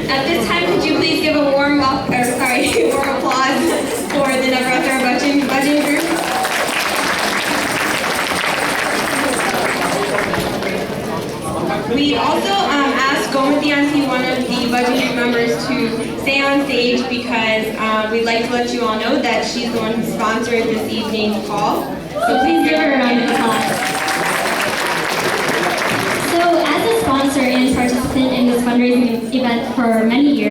At this time, could you please give a warm applause for the Navratri Bhajan group? We also asked Gomati Auntie, one of the Bhajan group members, to stay on stage because we'd like to let you all know that she's the one who sponsored this evening's call. So please give her a round of applause. So, as a sponsor and participant in this fundraising event for many years,